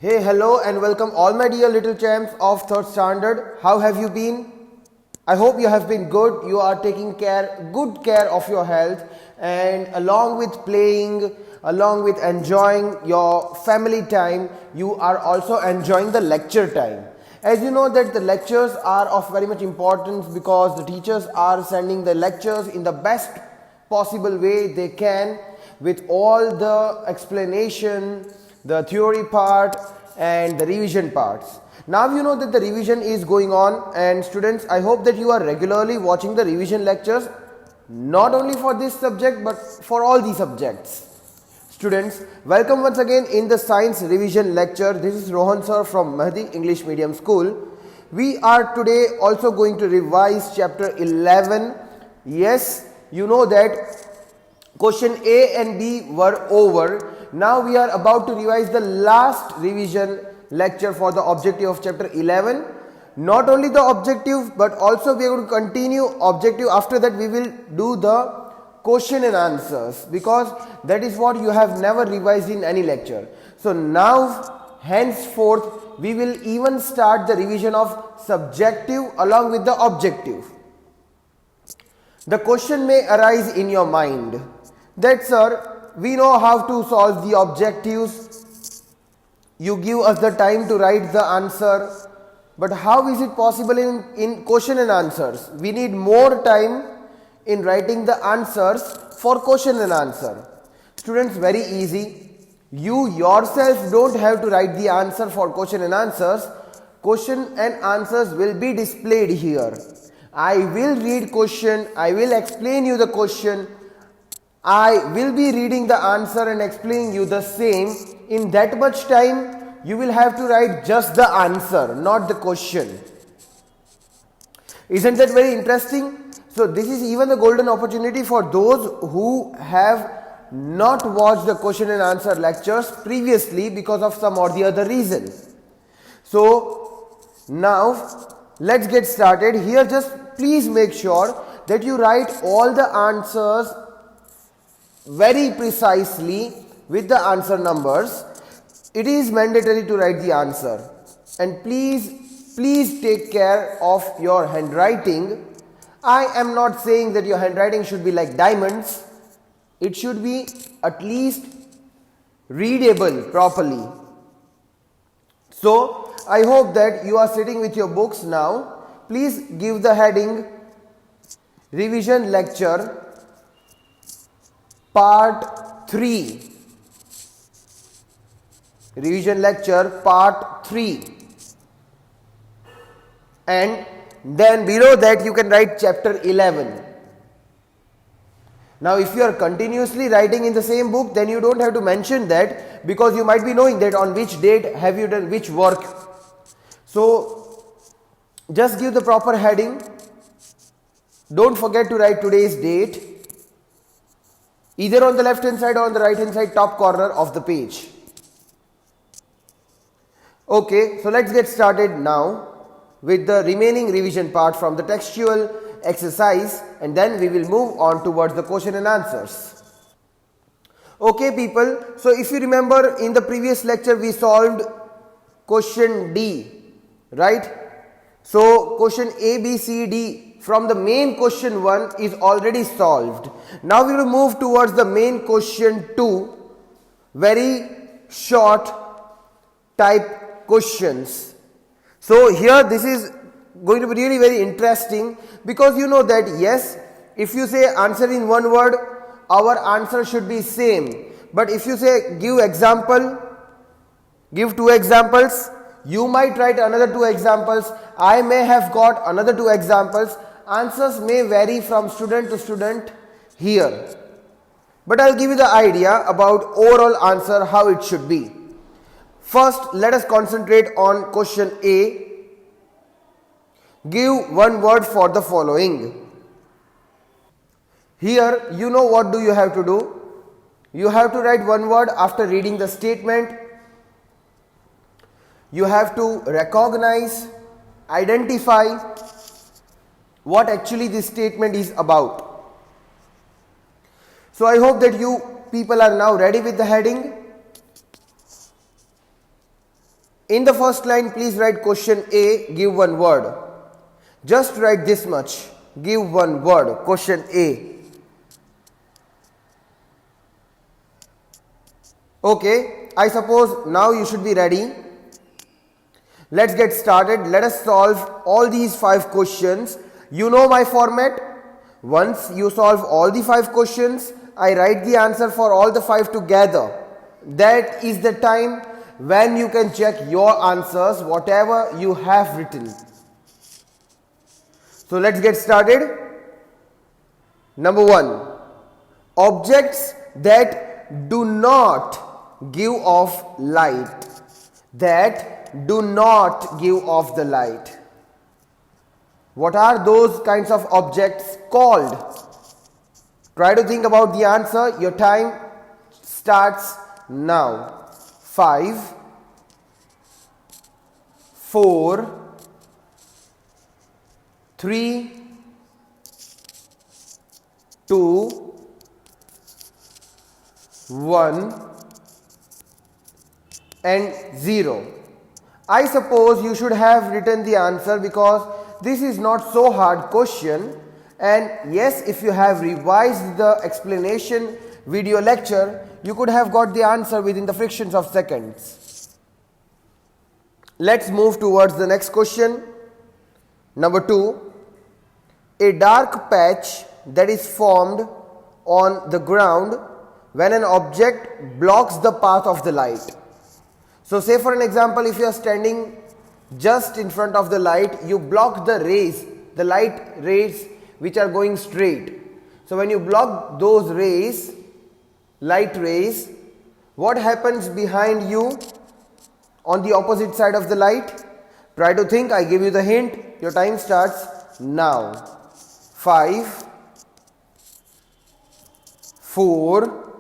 Hey, hello and welcome all my dear little champs of 3rd standard. How have you been? I hope you have been good. You are taking good care of your health, and along with playing, along with enjoying your family time, you are also enjoying the lecture time. As you know that the lectures are of very much importance because the teachers are sending the lectures in the best possible way they can, with all the explanation, the theory part and the revision parts. Now you know that the revision is going on, and students, I hope that you are regularly watching the revision lectures, not only for this subject but for all the subjects. Students, welcome once again in the science revision lecture. This is Rohan sir from Mahdi English Medium School. We are today also going to revise chapter 11. Yes, you know that question A and B were over. Now we are about to revise the last revision lecture for the objective of chapter 11. Not only the objective but also we are going to continue objective. After that we will do the question and answers, because that is what you have never revised in any lecture. So now henceforth we will even start the revision of subjective along with the objective. The question may arise in your mind that, sir, we know how to solve the objectives, you give us the time to write the answer, but how is it possible in question and answers? We need more time in writing the answers for question and answer. Students, very easy. You yourself don't have to write the answer for question and answers. Question and answers will be displayed here. I will read question, I will explain you the question, I will be reading the answer and explaining you the same. In that much time, you will have to write just the answer, not the question. Isn't that very interesting? So this is even the golden opportunity for those who have not watched the question and answer lectures previously because of some or the other reason. So now let's get started. Here just please make sure that you write all the answers very precisely with the answer numbers. It is mandatory to write the answer, and please take care of your handwriting. I am not saying that your handwriting should be like diamonds. It should be at least readable properly. So I hope that you are sitting with your books now. Please give the heading Revision Lecture Part 3. Revision Lecture Part 3. And then below that you can write chapter 11. Now if you are continuously writing in the same book, then you don't have to mention that, because you might be knowing that on which date have you done which work. So just give the proper heading. Don't forget to write today's date, either on the left hand side or on the right hand side top corner of the page. Okay, so let's get started now with the remaining revision part from the textual exercise, and then we will move on towards the question and answers. Okay people, so if you remember in the previous lecture we solved question D, right? So question A, B, C, D from the main question 1 is already solved. Now we will move towards the main question 2, very short type questions. So here this is going to be really very interesting, because you know that yes, if you say answer in one word, our answer should be same. But if you say give example, give 2 examples, you might write another 2 examples, I may have got another 2 examples. Answers may vary from student to student here. But I'll give you the idea about overall answer, how it should be. First, let us concentrate on question A. Give one word for the following. Here, you know what do you have to do? You have to write one word after reading the statement. You have to recognize, identify what actually this statement is about. So I hope that you people are now ready with the heading. In the first line, please write question A, give one word. Just write this much, give one word, question A. Okay, I suppose now you should be ready. Let's get started. Let us solve all these 5 questions. You know my format. Once you solve all the 5 questions, I write the answer for all the 5 together. That is the time when you can check your answers, whatever you have written. So let's get started. Number 1. Objects that do not give off light. That do not give off the light. What are those kinds of objects called? Try to think about the answer. Your time starts now. 5, 4, 3, 2, 1 and 0. I suppose you should have written the answer because this is not so hard question, and yes, if you have revised the explanation video lecture, you could have got the answer within the fractions of seconds. Let's move towards the next question. Number 2. A dark patch that is formed on the ground when an object blocks the path of the light. So say for an example, if you are standing just in front of the light, you block the rays, the light rays which are going straight. So when you block those rays, light rays, what happens behind you on the opposite side of the light? Try to think. I give you the hint. Your time starts now. 5, 4,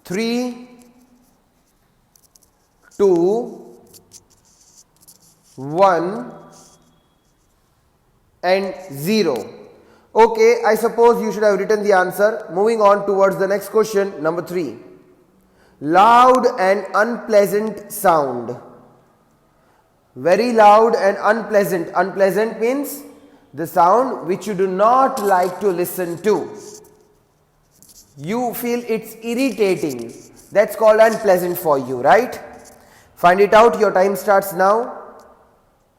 3, 2, 1 and 0. Okay, I suppose you should have written the answer. Moving on towards the next question, number 3. Loud and unpleasant sound. Very loud and unpleasant. Unpleasant means the sound which you do not like to listen to. You feel it's irritating. That's called unpleasant for you, right? Find it out. Your time starts now.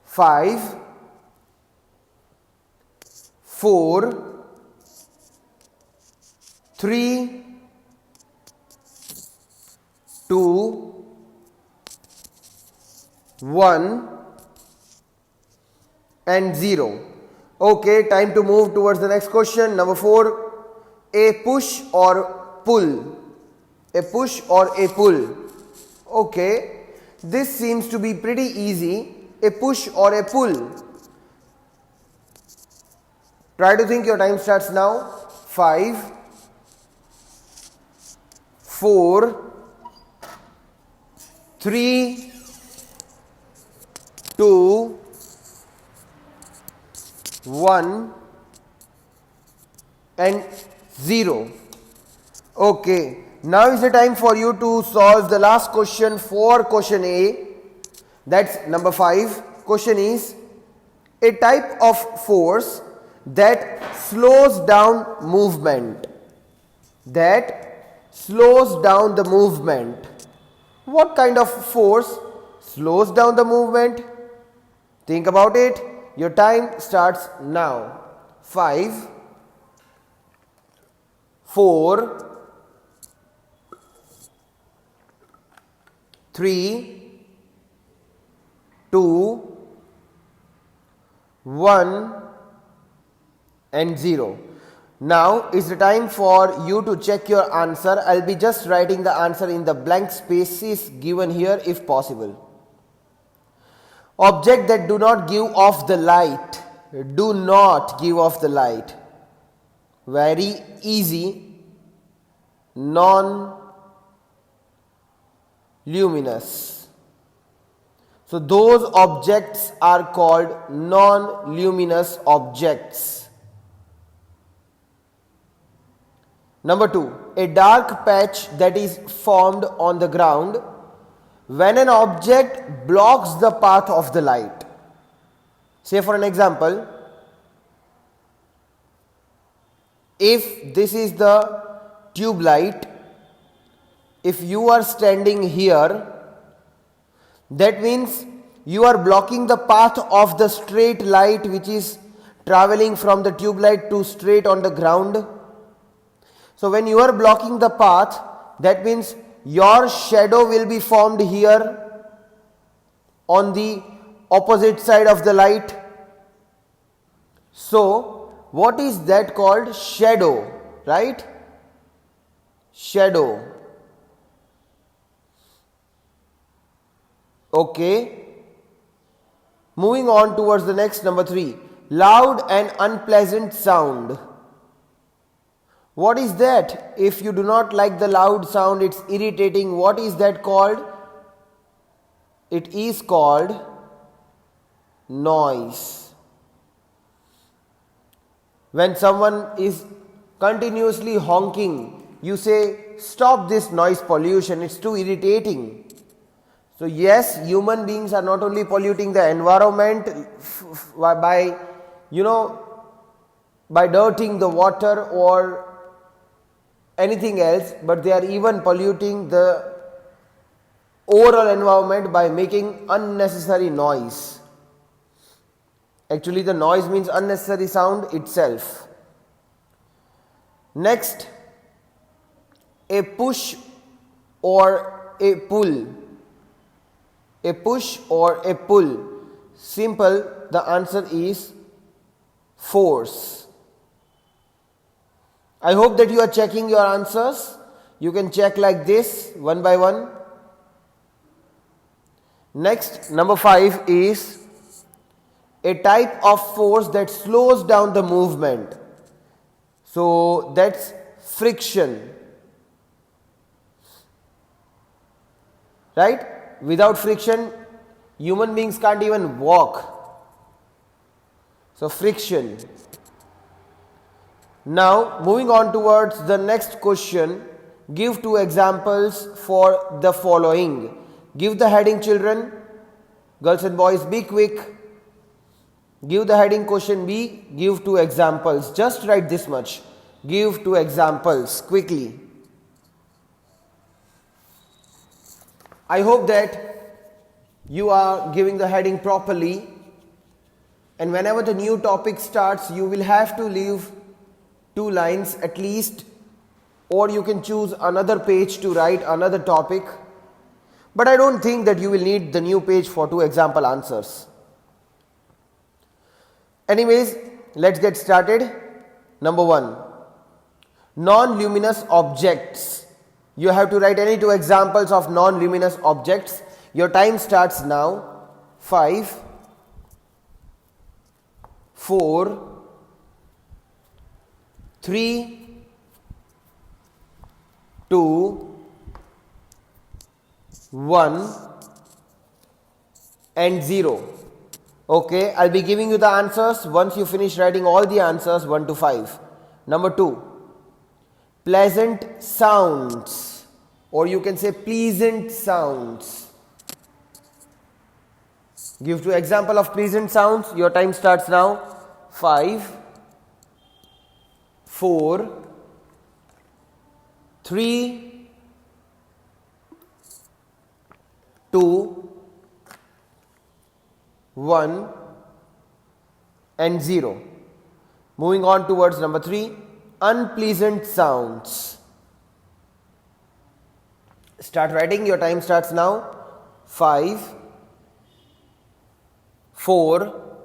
5, 4, 3, 2, 1 and 0. Okay, time to move towards the next question. Number 4. A push or pull. A push or a pull. Okay. This seems to be pretty easy. A push or a pull. Try to think. Your time starts now. 5, 4, 3, 2, 1 and 0. Okay. Now is the time for you to solve the last question for question A. That's number 5. Question is a type of force that slows down movement. That slows down the movement. What kind of force slows down the movement? Think about it. Your time starts now. 5, 4, 3, 2, 1 and 0. Now is the time for you to check your answer. I'll be just writing the answer in the blank spaces given here if possible. Object that do not give off the light. Do not give off the light. Very easy. Non-luminous. So those objects are called non-luminous objects. Number 2, a dark patch that is formed on the ground when an object blocks the path of the light. Say for an example, if this is the tube light, if you are standing here, that means you are blocking the path of the straight light which is traveling from the tube light to straight on the ground. So when you are blocking the path, that means your shadow will be formed here on the opposite side of the light. So what is that called? Shadow, right? Shadow. Okay. Moving on towards the next, number 3. Loud and unpleasant sound. What is that? If you do not like the loud sound, it's irritating. What is that called? It is called noise. When someone is continuously honking, you say, stop this noise pollution, it's too irritating. So yes, human beings are not only polluting the environment by, by dirtying the water or anything else, but they are even polluting the overall environment by making unnecessary noise. Actually, the noise means unnecessary sound itself. Next, a push or a pull. A push or a pull. Simple, the answer is force. I hope that you are checking your answers. You can check like this, one by one. Next, number 5 is a type of force that slows down the movement. So that's friction. Right? Without friction, human beings can't even walk. So friction. Now, moving on towards the next question, give 2 examples for the following. Give the heading, children. Girls and boys, be quick. Give the heading question B, give 2 examples. Just write this much. Give 2 examples quickly. I hope that you are giving the heading properly, and whenever the new topic starts, you will have to leave 2 lines at least, or you can choose another page to write another topic. But I don't think that you will need the new page for 2 example answers. Anyways, let's get started. Number 1, non-luminous objects. You have to write any 2 examples of non-luminous objects. Your time starts now. 5, 4, 3, 2, 1 and 0. Okay, I'll be giving you the answers once you finish writing all the answers 1 to 5. Number 2, pleasant sounds, or you can say pleasant sounds. Give 2 example of pleasant sounds. Your time starts now. 5, 4, 3, 2, 1 and 0. Moving on towards number 3, unpleasant sounds. Start writing. Your time starts now. 5, 4,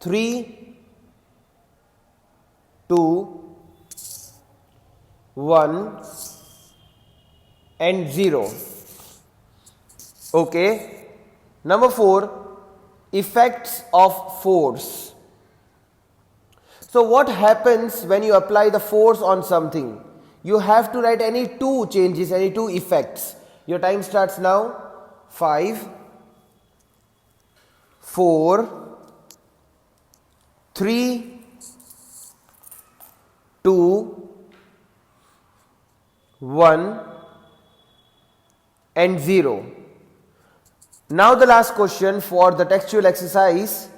3, 2, 1 and 0. Okay. Number 4, effects of force. So what happens when you apply the force on something? You have to write any 2 changes, any 2 effects. Your time starts now. 5, 4, 3, 2, 1 and 0. Now the last question for the textual exercise.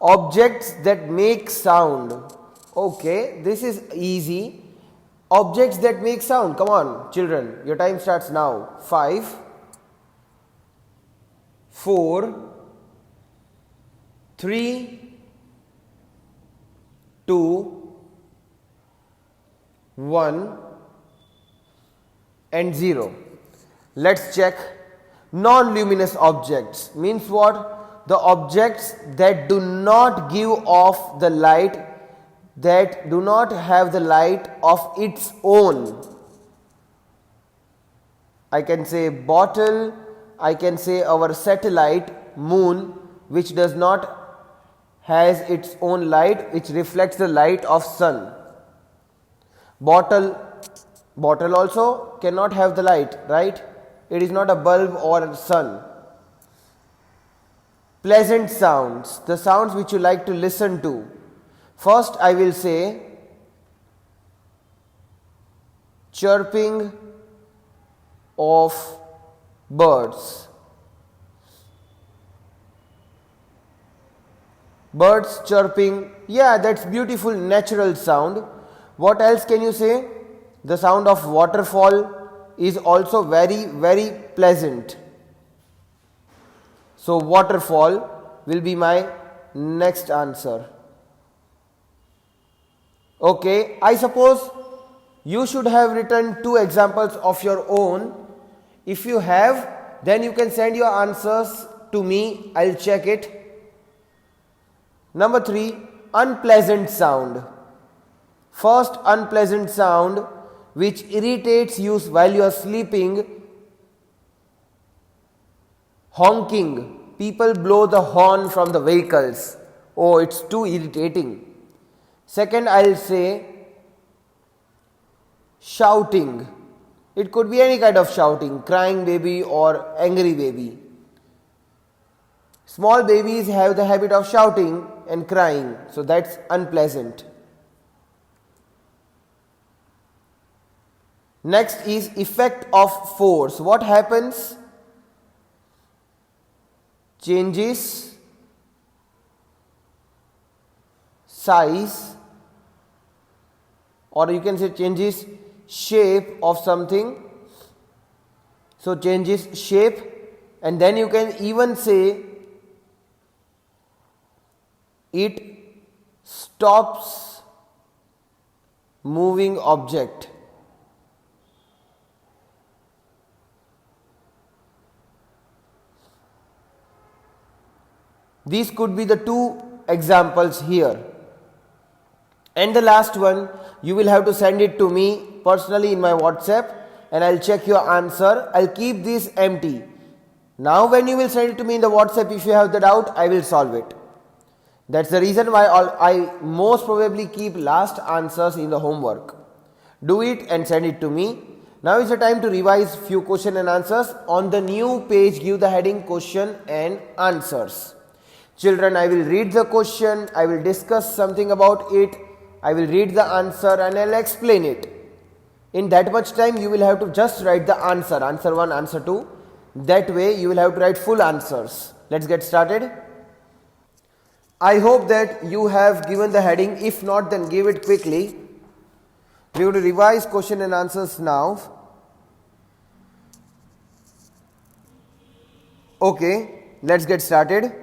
Objects that make sound. Okay, this is easy. Objects that make sound. Come on, children, your time starts now. 5, 4, 3, 2, 1 and 0. Let's check. Non-luminous objects means what? The objects that do not give off the light, that do not have the light of its own. I can say bottle, I can say our satellite moon, which does not has its own light, which reflects the light of sun. Bottle also cannot have the light, right? It is not a bulb or a sun. Pleasant sounds, the sounds which you like to listen to. First I will say chirping of birds. Birds chirping, yeah, that's beautiful natural sound. What else can you say? The sound of waterfall is also very, very pleasant. So waterfall will be my next answer. Okay, I suppose you should have written 2 examples of your own. If you have, then you can send your answers to me, I'll check it. Number 3, unpleasant sound. First unpleasant sound which irritates you while you are sleeping, honking. People blow the horn from the vehicles. Oh, it's too irritating. Second, I'll say shouting. It could be any kind of shouting, crying baby or angry baby. Small babies have the habit of shouting and crying, so that's unpleasant. Next is effect of force. What happens? Changes size, or you can say changes shape of something. So changes shape, and then you can even say it stops moving object. These could be the 2 examples here. And the last one, you will have to send it to me personally in my WhatsApp and I'll check your answer. I'll keep this empty. Now when you will send it to me in the WhatsApp, if you have the doubt, I will solve it. That's the reason why I most probably keep last answers in the homework. Do it and send it to me. Now is the time to revise few question and answers. On the new page, give the heading question and answers. Children, I will read the question, I will discuss something about it, I will read the answer and I will explain it. In that much time, you will have to just write the answer, answer 1, answer 2. That way, you will have to write full answers. Let's get started. I hope that you have given the heading. If not, then give it quickly. We will revise question and answers now. Okay, let's get started.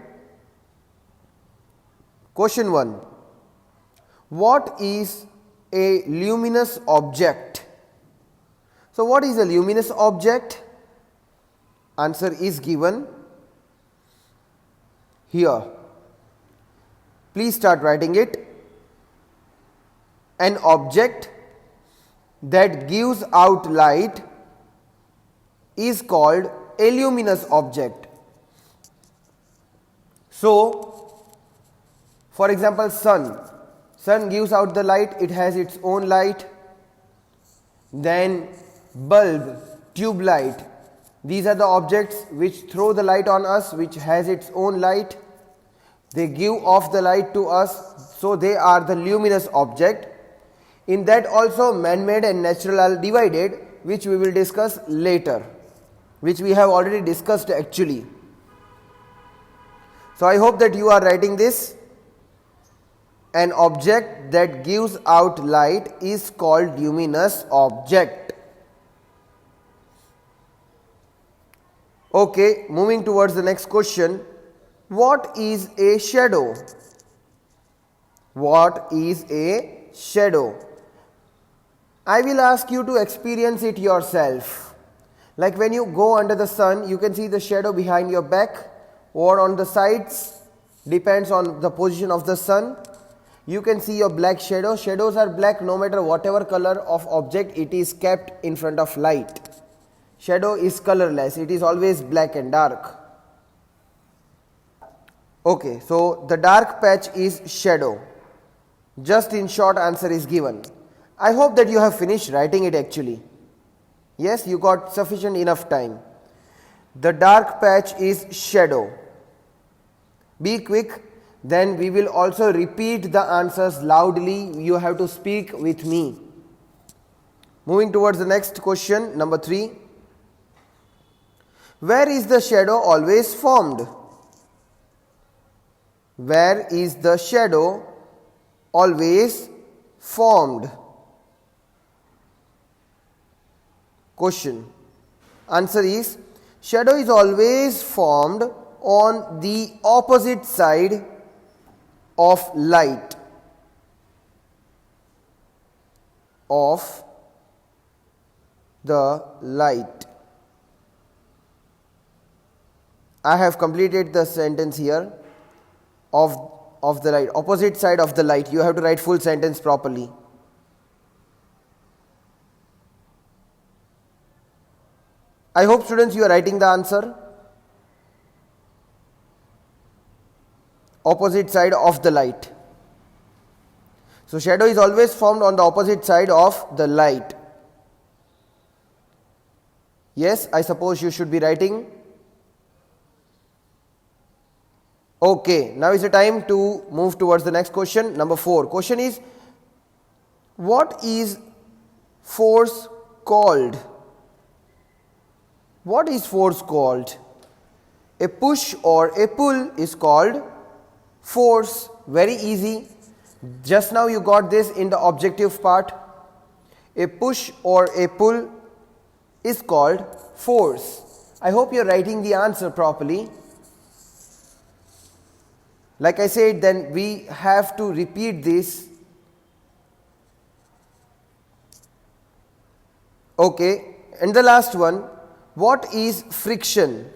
Question 1. What is a luminous object? So what is a luminous object? Answer is given here. Please start writing it. An object that gives out light is called a luminous object. So, for example, sun gives out the light, it has its own light. Then bulb, tube light, these are the objects which throw the light on us, which has its own light. They give off the light to us, so they are the luminous object. In that also man-made and natural are divided, which we will discuss later. which we have already discussed actually. So I hope that you are writing this. An object that gives out light is called luminous object. Okay, moving towards the next question. What is a shadow? What is a shadow? I will ask you to experience it yourself. Like when you go under the sun, you can see the shadow behind your back or on the sides, depends on the position of the sun. You can see your black shadow. Shadows are black no matter whatever color of object it is kept in front of light. Shadow is colorless, it is always black and dark. Okay, so the dark patch is shadow. Just in short answer is given. I hope that you have finished writing it actually. Yes, you got sufficient enough time. The dark patch is shadow. Be quick, then we will also repeat the answers loudly. You have to speak with me. Moving towards the next question, number 3. Where is the shadow always formed? Where is the shadow always formed? Question. Answer is, shadow is always formed on the opposite side of light. Of the light. I have completed the sentence here. Of the light, opposite side of the light. You have to write full sentence properly. I hope students you are writing the answer. Opposite side of the light. So shadow is always formed on the opposite side of the light. Yes, I suppose you should be writing. Okay, now is the time to move towards the next question, number 4. Question is, what is force called? What is force called? A push or a pull is called force. Very easy. Just now you got this in the objective part. A push or a pull is called force. I hope you are writing the answer properly. Like I said, then we have to repeat this. Okay, and the last one, what is friction?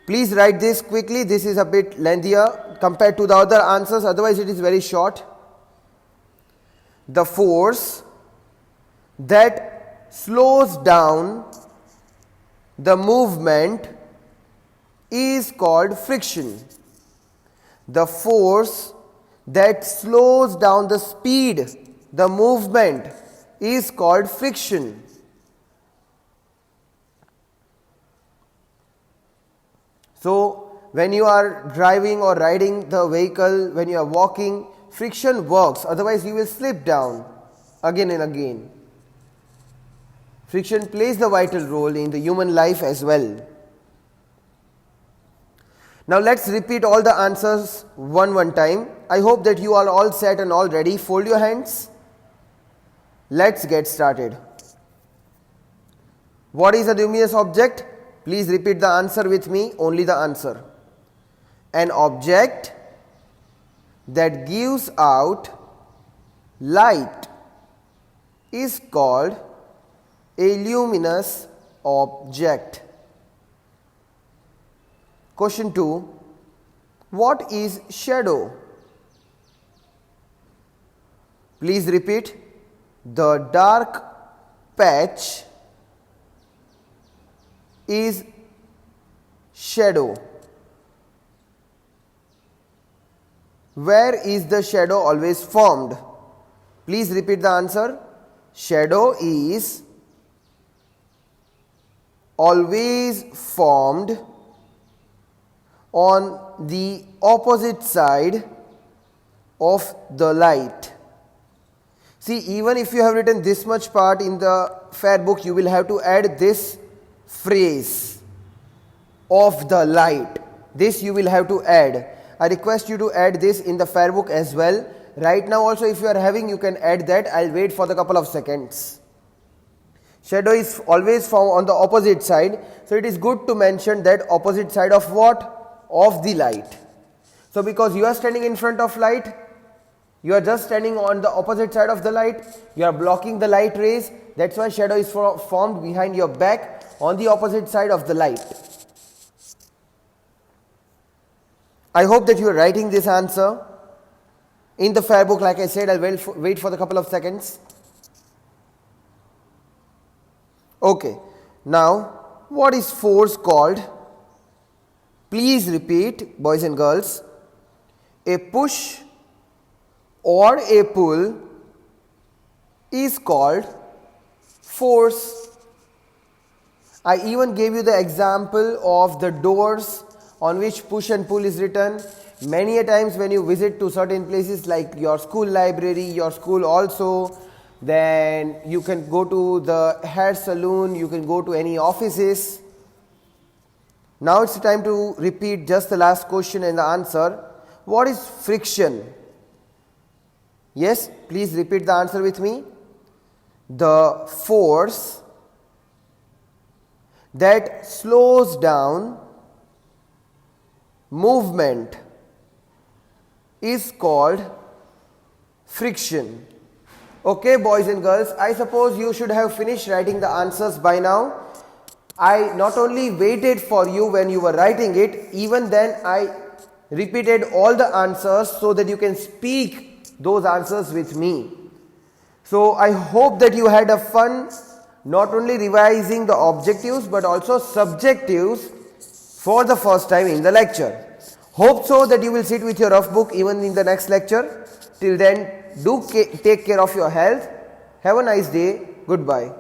Please write this quickly. This is a bit lengthier compared to the other answers, otherwise it is very short. The force that slows down the movement is called friction. The force that slows down the speed, the movement, is called friction. So when you are driving or riding the vehicle, when you are walking, friction works, otherwise you will slip down again and again. Friction plays the vital role in the human life as well. Now let's repeat all the answers one time. I hope that you are all set and all ready. Fold your hands. Let's get started. What is a luminous object? Please repeat the answer with me, only the answer. An object that gives out light is called a luminous object. Question 2. What is shadow? Please repeat. The dark patch is shadow. Where is the shadow always formed? Please repeat the answer. Shadow is always formed on the opposite side of the light. See, even if you have written this much part in the fair book, you will have to add this phrase of the light. This you will have to add. I request you to add this in the fair book as well. Right now also if you are having, you can add that. I'll wait for the couple of seconds. Shadow is always found on the opposite side. So it is good to mention that opposite side of what? Of the light. So because you are standing in front of light, you are just standing on the opposite side of the light, you are blocking the light rays. That's why shadow is formed behind your back on the opposite side of the light. I hope that you are writing this answer in the fair book. Like I said, I'll wait for the couple of seconds. Okay, now what is force called? Please repeat, boys and girls. A push or a pull is called force. I even gave you the example of the doors on which push and pull is written. Many a times when you visit to certain places like your school library, your school also, then you can go to the hair salon, you can go to any offices. Now it's time to repeat just the last question and the answer. What is friction? Yes, please repeat the answer with me. The force that slows down movement is called friction. Okay, boys and girls, I suppose you should have finished writing the answers by now. I not only waited for you when you were writing it, even then I repeated all the answers so that you can speak those answers with me. So I hope that you had a fun not only revising the objectives but also subjectives for the first time in the lecture. Hope so that you will sit with your rough book even in the next lecture. Till then, do take care of your health. Have a nice day. Goodbye.